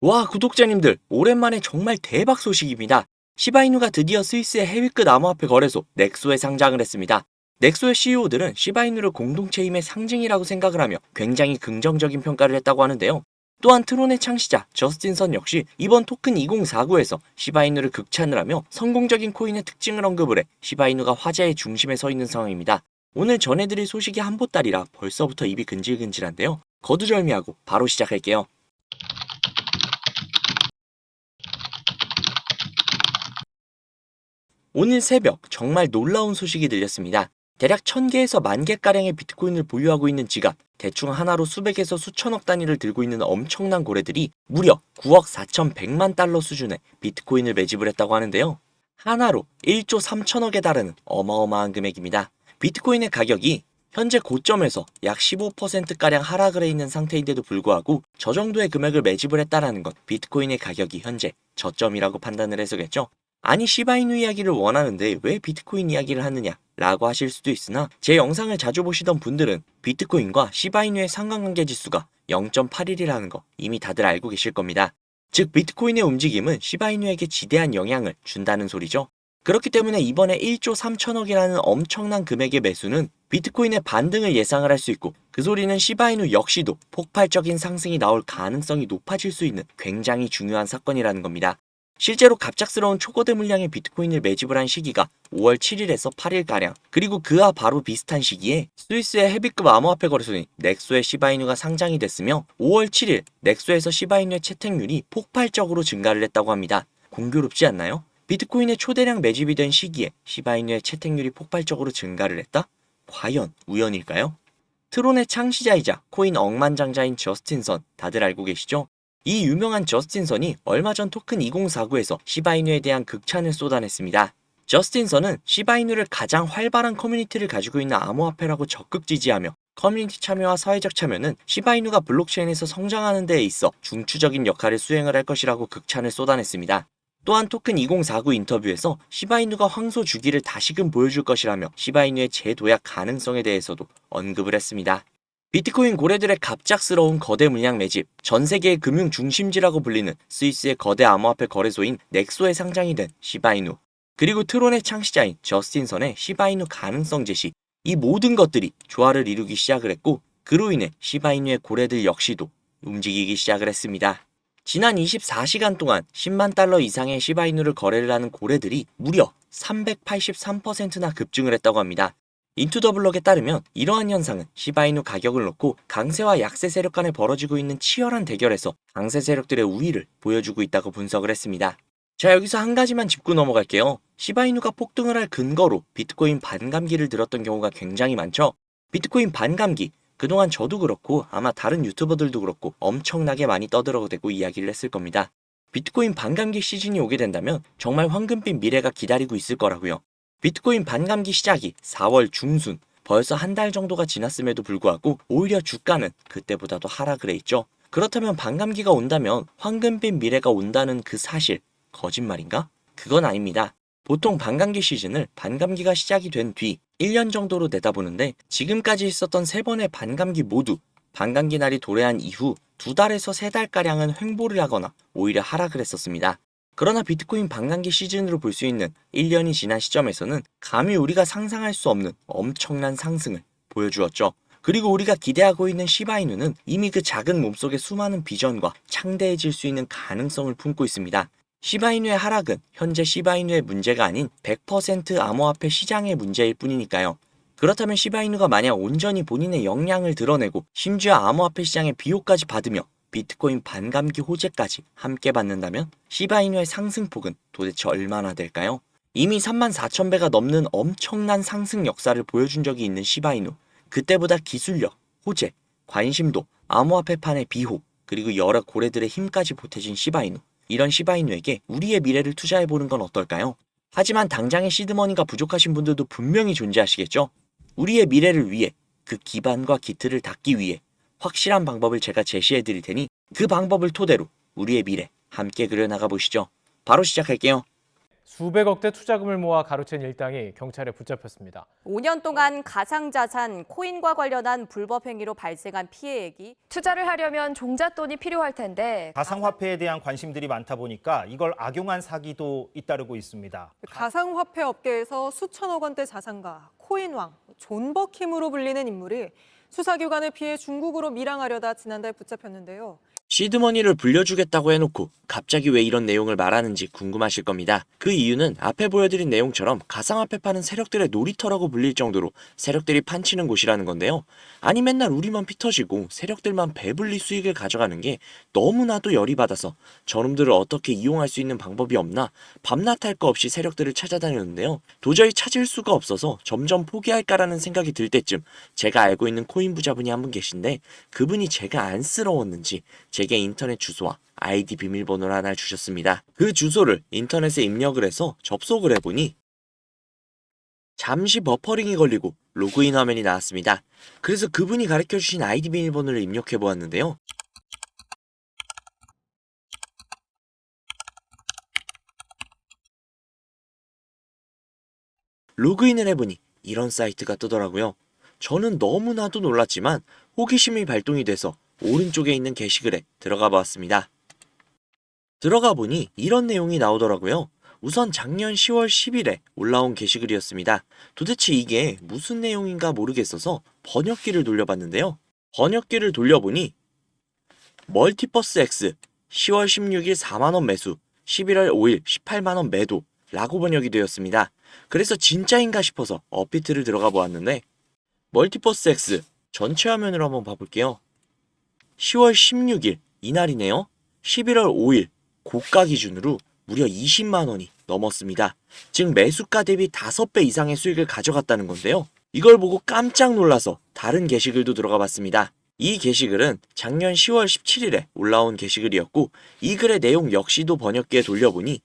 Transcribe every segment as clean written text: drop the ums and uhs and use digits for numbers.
와, 구독자님들, 오랜만에 정말 대박 소식입니다. 시바이누가 드디어 스위스의 헤위급 암호화폐 거래소 넥소에 상장을 했습니다. 넥소의 CEO들은 시바이누를 공동체 힘의 상징이라고 생각을 하며 굉장히 긍정적인 평가를 했다고 하는데요. 또한 트론의 창시자 저스틴 선 역시 이번 토큰 2049에서 시바이누를 극찬을 하며 성공적인 코인의 특징을 언급을 해 시바이누가 화제의 중심에 서 있는 상황입니다. 오늘 전해드릴 소식이 한보따리라 벌써부터 입이 근질근질한데요. 거두절미하고 바로 시작할게요. 오늘 새벽 정말 놀라운 소식이 들렸습니다. 대략 1000개에서 10,000개가량의 비트코인을 보유하고 있는 지갑, 대충 하나로 수백에서 수천억 단위를 들고 있는 엄청난 고래들이 무려 9억 4,100만 달러 수준의 비트코인을 매집을 했다고 하는데요. 하나로 1조 3천억에 달하는 어마어마한 금액입니다. 비트코인의 가격이 현재 고점에서 약 15%가량 하락을 해 있는 상태인데도 불구하고 저 정도의 금액을 매집을 했다라는 건 비트코인의 가격이 현재 저점이라고 판단을 해서겠죠. 아니 시바이누 이야기를 원하는데 왜 비트코인 이야기를 하느냐 라고 하실 수도 있으나 제 영상을 자주 보시던 분들은 비트코인과 시바이누의 상관관계 지수가 0.81이라는 거 이미 다들 알고 계실 겁니다. 즉 비트코인의 움직임은 시바이누에게 지대한 영향을 준다는 소리죠. 그렇기 때문에 이번에 1조 3천억이라는 엄청난 금액의 매수는 비트코인의 반등을 예상을 할 수 있고 그 소리는 시바이누 역시도 폭발적인 상승이 나올 가능성이 높아질 수 있는 굉장히 중요한 사건이라는 겁니다. 실제로 갑작스러운 초거대 물량의 비트코인을 매집을 한 시기가 5월 7일에서 8일가량, 그리고 그와 바로 비슷한 시기에 스위스의 헤비급 암호화폐 거래소인 넥소의 시바이누가 상장이 됐으며 5월 7일 넥소에서 시바이누의 채택률이 폭발적으로 증가를 했다고 합니다. 공교롭지 않나요? 비트코인의 초대량 매집이 된 시기에 시바이누의 채택률이 폭발적으로 증가를 했다? 과연 우연일까요? 트론의 창시자이자 코인 억만장자인 저스틴 선 다들 알고 계시죠? 이 유명한 저스틴 선이 얼마 전 토큰 2049에서 시바이누에 대한 극찬을 쏟아냈습니다. 저스틴 선은 시바이누를 가장 활발한 커뮤니티를 가지고 있는 암호화폐라고 적극 지지하며 커뮤니티 참여와 사회적 참여는 시바이누가 블록체인에서 성장하는 데에 있어 중추적인 역할을 수행을 할 것이라고 극찬을 쏟아냈습니다. 또한 토큰 2049 인터뷰에서 시바이누가 황소 주기를 다시금 보여줄 것이라며 시바이누의 재도약 가능성에 대해서도 언급을 했습니다. 비트코인 고래들의 갑작스러운 거대 물량 매집, 전 세계의 금융 중심지라고 불리는 스위스의 거대 암호화폐 거래소인 넥소에 상장이 된 시바이누, 그리고 트론의 창시자인 저스틴 선의 시바이누 가능성 제시, 이 모든 것들이 조화를 이루기 시작을 했고 그로 인해 시바이누의 고래들 역시도 움직이기 시작을 했습니다. 지난 24시간 동안 10만 달러 이상의 시바이누를 거래를 하는 고래들이 무려 383%나 급증을 했다고 합니다. 인투더블럭에 따르면 이러한 현상은 시바이누 가격을 놓고 강세와 약세 세력 간에 벌어지고 있는 치열한 대결에서 강세 세력들의 우위를 보여주고 있다고 분석을 했습니다. 자, 여기서 한 가지만 짚고 넘어갈게요. 시바이누가 폭등을 할 근거로 비트코인 반감기를 들었던 경우가 굉장히 많죠. 비트코인 반감기, 그동안 저도 그렇고 아마 다른 유튜버들도 그렇고 엄청나게 많이 떠들어대고 이야기를 했을 겁니다. 비트코인 반감기 시즌이 오게 된다면 정말 황금빛 미래가 기다리고 있을 거라고요. 비트코인 반감기 시작이 4월 중순, 벌써 한 달 정도가 지났음에도 불구하고 오히려 주가는 그때보다도 하락을 해 있죠. 그렇다면 반감기가 온다면 황금빛 미래가 온다는 그 사실, 거짓말인가? 그건 아닙니다. 보통 반감기 시즌을 반감기가 시작이 된 뒤 1년 정도로 내다보는데 지금까지 있었던 3번의 반감기 모두 반감기 날이 도래한 이후 2달에서 3달가량은 횡보를 하거나 오히려 하락을 했었습니다. 그러나 비트코인 반감기 시즌으로 볼 수 있는 1년이 지난 시점에서는 감히 우리가 상상할 수 없는 엄청난 상승을 보여주었죠. 그리고 우리가 기대하고 있는 시바이누는 이미 그 작은 몸속에 수많은 비전과 창대해질 수 있는 가능성을 품고 있습니다. 시바이누의 하락은 현재 시바이누의 문제가 아닌 100% 암호화폐 시장의 문제일 뿐이니까요. 그렇다면 시바이누가 만약 온전히 본인의 역량을 드러내고 심지어 암호화폐 시장의 비호까지 받으며 비트코인 반감기 호재까지 함께 받는다면 시바이누의 상승폭은 도대체 얼마나 될까요? 이미 34,000배가 넘는 엄청난 상승 역사를 보여준 적이 있는 시바이누, 그때보다 기술력, 호재, 관심도, 암호화폐판의 비호, 그리고 여러 고래들의 힘까지 보태진 시바이누, 이런 시바이누에게 우리의 미래를 투자해보는 건 어떨까요? 하지만 당장의 시드머니가 부족하신 분들도 분명히 존재하시겠죠? 우리의 미래를 위해, 그 기반과 기틀을 닦기 위해 확실한 방법을 제가 제시해 드릴 테니 그 방법을 토대로 우리의 미래 함께 그려나가 보시죠. 바로 시작할게요. 수백억대 투자금을 모아 가로챈 일당이 경찰에 붙잡혔습니다. 5년 동안 가상자산, 코인과 관련한 불법 행위로 발생한 피해액이 투자를 하려면 종잣돈이 필요할 텐데 가상화폐에 대한 관심들이 많다 보니까 이걸 악용한 사기도 잇따르고 있습니다. 가상화폐 업계에서 수천억 원대 자산가, 코인왕, 존버킴으로 불리는 인물이 수사기관을 피해 중국으로 밀항하려다 지난달 붙잡혔는데요. 시드머니를 불려주겠다고 해놓고 갑자기 왜 이런 내용을 말하는지 궁금하실 겁니다. 그 이유는 앞에 보여드린 내용처럼 가상화폐 파는 세력들의 놀이터라고 불릴 정도로 세력들이 판치는 곳이라는 건데요. 아니 맨날 우리만 피 터지고 세력들만 배불리 수익을 가져가는 게 너무나도 열이 받아서 저놈들을 어떻게 이용할 수 있는 방법이 없나 밤낮 할 거 없이 세력들을 찾아다녔는데요. 도저히 찾을 수가 없어서 점점 포기할까라는 생각이 들 때쯤 제가 알고 있는 코인 부자분이 한 분 계신데 그분이 제가 안쓰러웠는지 제게 인터넷 주소와 아이디 비밀번호를 하나 주셨습니다. 그 주소를 인터넷에 입력을 해서 접속을 해보니 잠시 버퍼링이 걸리고 로그인 화면이 나왔습니다. 그래서 그분이 가르쳐주신 아이디 비밀번호를 입력해 보았는데요. 로그인을 해보니 이런 사이트가 뜨더라고요. 저는 너무나도 놀랐지만 호기심이 발동이 돼서 오른쪽에 있는 게시글에 들어가 보았습니다. 들어가 보니 이런 내용이 나오더라고요. 우선 작년 10월 10일에 올라온 게시글이었습니다. 도대체 이게 무슨 내용인가 모르겠어서 번역기를 돌려봤는데요. 번역기를 돌려보니 멀티버스 X 10월 16일 4만원 매수 11월 5일 18만원 매도 라고 번역이 되었습니다. 그래서 진짜인가 싶어서 업비트를 들어가 보았는데 멀티버스 X 전체 화면으로 한번 봐볼게요. 10월 16일 이날이네요. 11월 5일 고가 기준으로 무려 20만 원이 넘었습니다. 즉 매수가 대비 5배 이상의 수익을 가져갔다는 건데요. 이걸 보고 깜짝 놀라서 다른 게시글도 들어가 봤습니다. 이 게시글은 작년 10월 17일에 올라온 게시글이었고 이 글의 내용 역시도 번역기에 돌려보니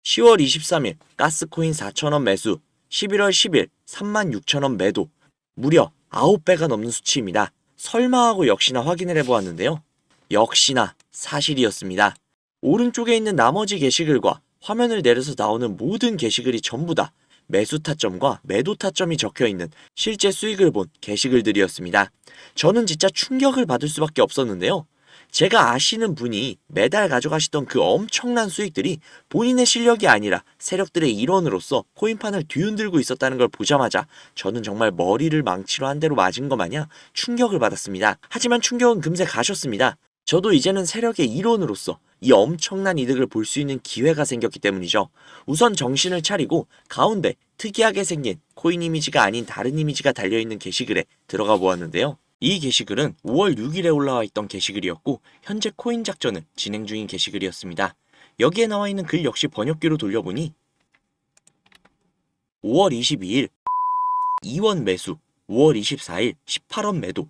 10월 23일 가스코인 4,000원 매수 11월 10일 36,000원 매도 무려 9배가 넘는 수치입니다. 설마 하고 역시나 확인을 해보았는데요. 역시나 사실이었습니다. 오른쪽에 있는 나머지 게시글과 화면을 내려서 나오는 모든 게시글이 전부 다 매수 타점과 매도 타점이 적혀있는 실제 수익을 본 게시글들이었습니다. 저는 진짜 충격을 받을 수밖에 없었는데요. 제가 아시는 분이 매달 가져가시던 그 엄청난 수익들이 본인의 실력이 아니라 세력들의 일원으로서 코인판을 뒤흔들고 있었다는 걸 보자마자 저는 정말 머리를 망치로 한 대로 맞은 것 마냥 충격을 받았습니다. 하지만 충격은 금세 가셨습니다. 저도 이제는 세력의 일원으로서 이 엄청난 이득을 볼 수 있는 기회가 생겼기 때문이죠. 우선 정신을 차리고 가운데 특이하게 생긴 코인 이미지가 아닌 다른 이미지가 달려있는 게시글에 들어가 보았는데요. 이 게시글은 5월 6일에 올라와 있던 게시글이었고 현재 코인 작전은 진행 중인 게시글이었습니다. 여기에 나와 있는 글 역시 번역기로 돌려보니 5월 22일 2원 매수, 5월 24일 18원 매도,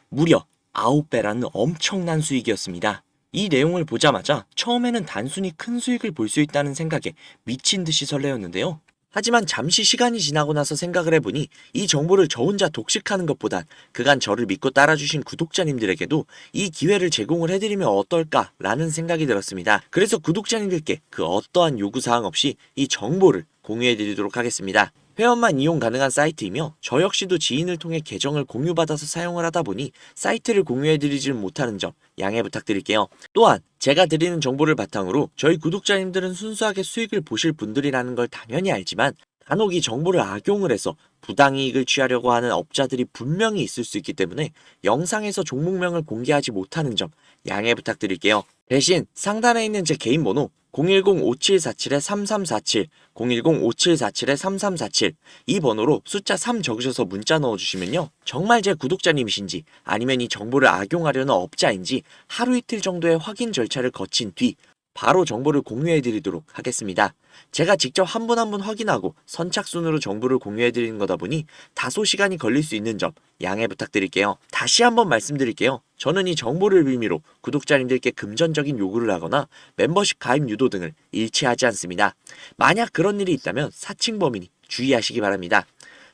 무려 9배라는 엄청난 수익이었습니다. 이 내용을 보자마자 처음에는 단순히 큰 수익을 볼 수 있다는 생각에 미친 듯이 설레었는데요. 하지만 잠시 시간이 지나고 나서 생각을 해보니 이 정보를 저 혼자 독식하는 것보단 그간 저를 믿고 따라주신 구독자님들에게도 이 기회를 제공을 해드리면 어떨까라는 생각이 들었습니다. 그래서 구독자님들께 그 어떠한 요구사항 없이 이 정보를 공유해드리도록 하겠습니다. 회원만 이용 가능한 사이트이며 저 역시도 지인을 통해 계정을 공유받아서 사용을 하다 보니 사이트를 공유해드리지는 못하는 점 양해 부탁드릴게요. 또한 제가 드리는 정보를 바탕으로 저희 구독자님들은 순수하게 수익을 보실 분들이라는 걸 당연히 알지만 간혹 이 정보를 악용을 해서 부당이익을 취하려고 하는 업자들이 분명히 있을 수 있기 때문에 영상에서 종목명을 공개하지 못하는 점 양해 부탁드릴게요. 대신 상단에 있는 제 개인 번호 010-5747-3347, 010-5747-3347 이 번호로 숫자 3 적으셔서 문자 넣어주시면요. 정말 제 구독자님이신지 아니면 이 정보를 악용하려는 업자인지 하루 이틀 정도의 확인 절차를 거친 뒤 바로 정보를 공유해드리도록 하겠습니다. 제가 직접 한 분 한 분 확인하고 선착순으로 정보를 공유해드리는 거다 보니 다소 시간이 걸릴 수 있는 점 양해 부탁드릴게요. 다시 한번 말씀드릴게요. 저는 이 정보를 빌미로 구독자님들께 금전적인 요구를 하거나 멤버십 가입 유도 등을 일치하지 않습니다. 만약 그런 일이 있다면 사칭 범인이 주의하시기 바랍니다.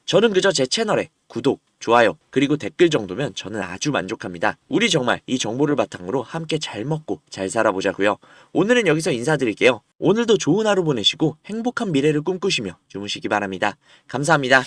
저는 그저 제 채널에 구독, 좋아요, 그리고 댓글 정도면 저는 아주 만족합니다. 우리 정말 이 정보를 바탕으로 함께 잘 먹고 잘 살아보자고요. 오늘은 여기서 인사드릴게요. 오늘도 좋은 하루 보내시고 행복한 미래를 꿈꾸시며 주무시기 바랍니다. 감사합니다.